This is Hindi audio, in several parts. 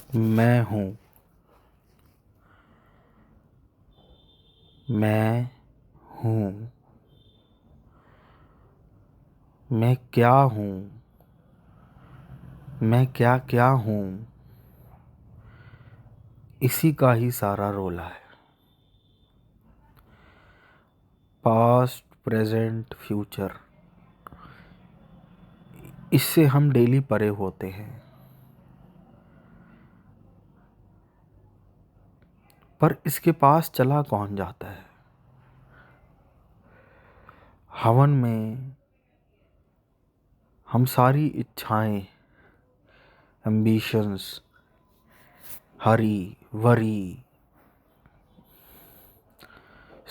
मैं हूँ। मैं हूँ। मैं क्या हूँ। मैं क्या क्या हूँ। इसी का ही सारा रोला है। पास्ट, प्रेजेंट, फ्यूचर, इससे हम डेली परे होते हैं। पर इसके पास चला कौन जाता है। हवन में हम सारी इच्छाएं, एम्बिशंस, हरी वरी,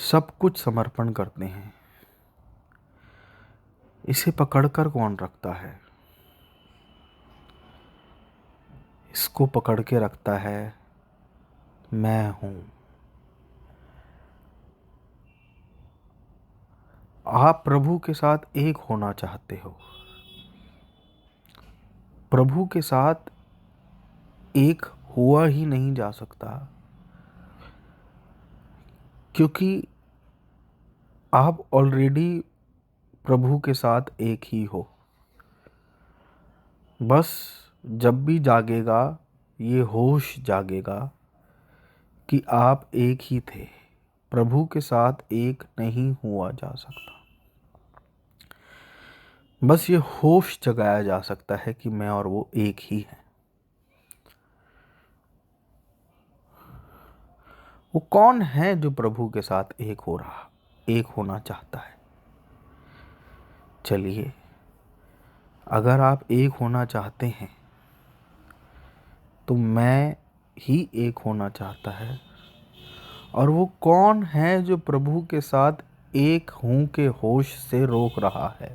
सब कुछ समर्पण करते हैं। इसे पकड़कर कौन रखता है। इसको पकड़ के रखता है मैं हूँ। आप प्रभु के साथ एक होना चाहते हो। प्रभु के साथ एक हुआ ही नहीं जा सकता, क्योंकि आप ऑलरेडी प्रभु के साथ एक ही हो। बस जब भी जागेगा, ये होश जागेगा कि आप एक ही थे। प्रभु के साथ एक नहीं हुआ जा सकता। बस ये होश जगाया जा सकता है कि मैं और वो एक ही हैं। वो कौन है जो प्रभु के साथ एक होना चाहता है। चलिए, अगर आप एक होना चाहते हैं तो मैं ही एक होना चाहता है। और वो कौन है जो प्रभु के साथ एक हूं के होश से रोक रहा है।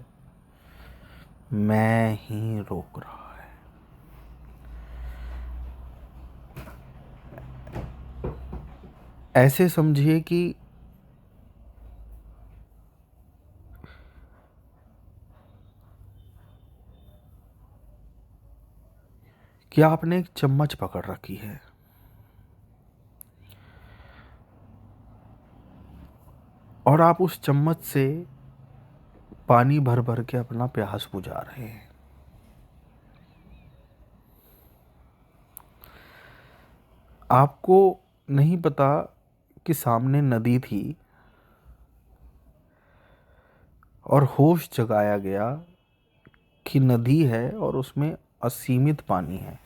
मैं ही रोक रहा है। ऐसे समझिए कि आपने एक चम्मच पकड़ रखी है और आप उस चम्मच से पानी भर भर के अपना प्यास बुझा रहे हैं। आपको नहीं पता कि सामने नदी थी और होश जगाया गया कि नदी है और उसमें असीमित पानी है,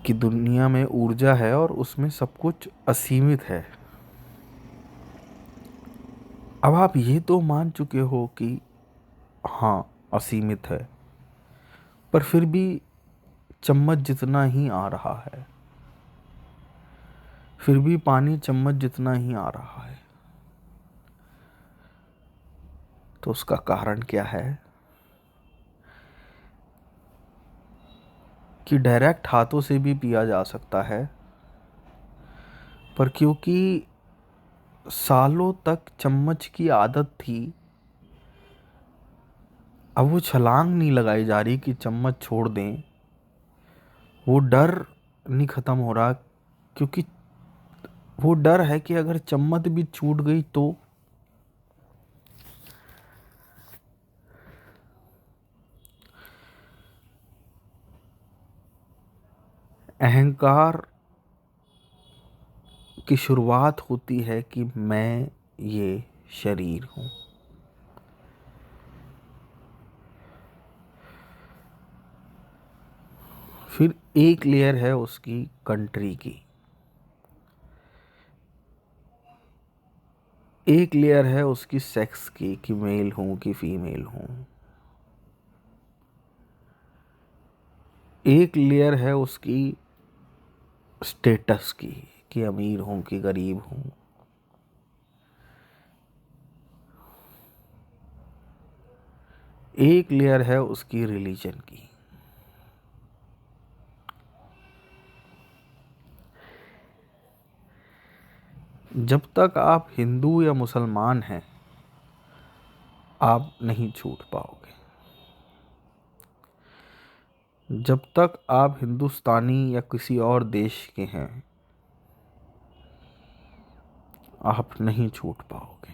कि दुनिया में ऊर्जा है और उसमें सब कुछ असीमित है। अब आप ये तो मान चुके हो कि हाँ, असीमित है, पर फिर भी चम्मच जितना ही आ रहा है। फिर भी पानी चम्मच जितना ही आ रहा है। तो उसका कारण क्या है कि डायरेक्ट हाथों से भी पिया जा सकता है, पर क्योंकि सालों तक चम्मच की आदत थी, अब वो छलांग नहीं लगाई जा रही कि चम्मच छोड़ दें। वो डर नहीं ख़त्म हो रहा, क्योंकि वो डर है कि अगर चम्मच भी छूट गई तो अहंकार की शुरुआत होती है कि मैं ये शरीर हूँ। फिर एक लेयर है उसकी कंट्री की, एक लेयर है उसकी सेक्स की, कि मेल हूँ कि फीमेल हूँ। एक लेयर है उसकी स्टेटस की, कि अमीर हूँ कि गरीब हूँ। एक लेयर है उसकी रिलीजन की। जब तक आप हिंदू या मुसलमान हैं, आप नहीं छूट पाओगे। जब तक आप हिंदुस्तानी या किसी और देश के हैं, आप नहीं छूट पाओगे।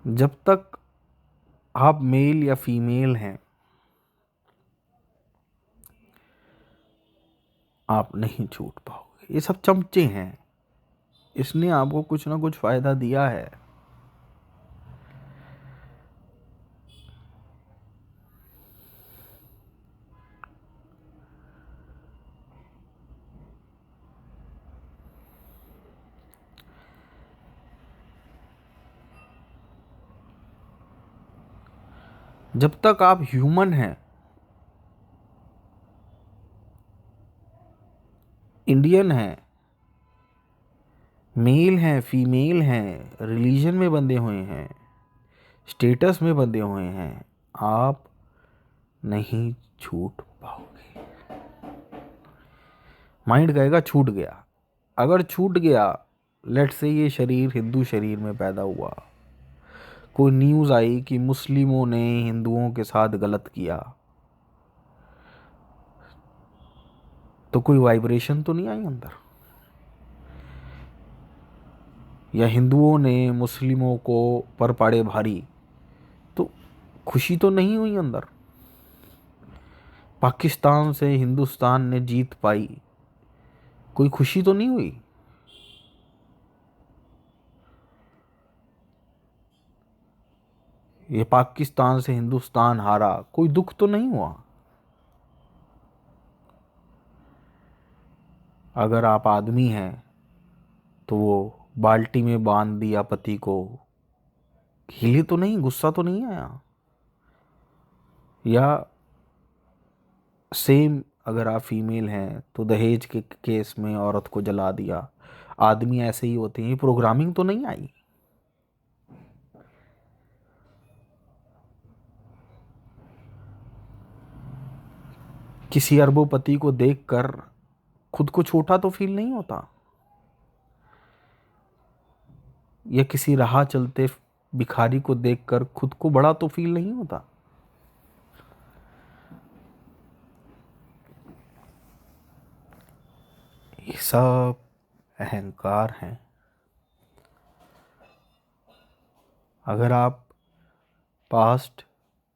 जब तक आप मेल या फीमेल हैं, आप नहीं छूट पाओगे। ये सब चमचे हैं, इसने आपको कुछ ना कुछ फायदा दिया है। जब तक आप ह्यूमन हैं, इंडियन हैं, मेल हैं, फीमेल हैं, रिलीजन में बंधे हुए हैं, स्टेटस में बंधे हुए हैं, आप नहीं छूट पाओगे। माइंड कहेगा छूट गया। अगर छूट गया, लेट से ये शरीर हिंदू शरीर में पैदा हुआ, कोई न्यूज़ आई कि मुस्लिमों ने हिंदुओं के साथ गलत किया, तो कोई वाइब्रेशन तो नहीं आई अंदर? या हिंदुओं ने मुस्लिमों को पर पाड़े भारी, तो खुशी तो नहीं हुई अंदर? पाकिस्तान से हिंदुस्तान ने जीत पाई, कोई खुशी तो नहीं हुई? ये पाकिस्तान से हिंदुस्तान हारा, कोई दुख तो नहीं हुआ? अगर आप आदमी हैं तो वो बाल्टी में बांध दिया पति को, हिले तो नहीं, गुस्सा तो नहीं आया? या सेम अगर आप फीमेल हैं तो दहेज के केस में औरत को जला दिया, आदमी ऐसे ही होते हैं, प्रोग्रामिंग तो नहीं आई? किसी अरबोपति को देखकर खुद को छोटा तो फील नहीं होता? या किसी राह चलते भिखारी को देखकर खुद को बड़ा तो फील नहीं होता? ये सब अहंकार हैं। अगर आप पास्ट,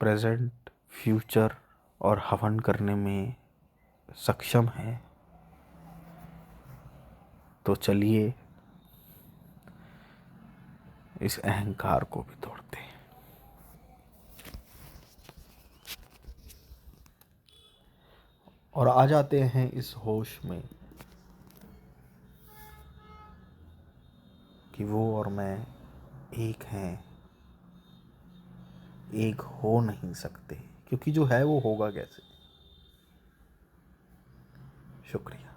प्रेजेंट, फ्यूचर और हवन करने में सक्षम हैं, तो चलिए इस अहंकार को भी तोड़ते हैं। और आ जाते हैं इस होश में कि वो और मैं एक हैं, एक हो नहीं सकते, क्योंकि जो है वो होगा कैसे। शुक्रिया।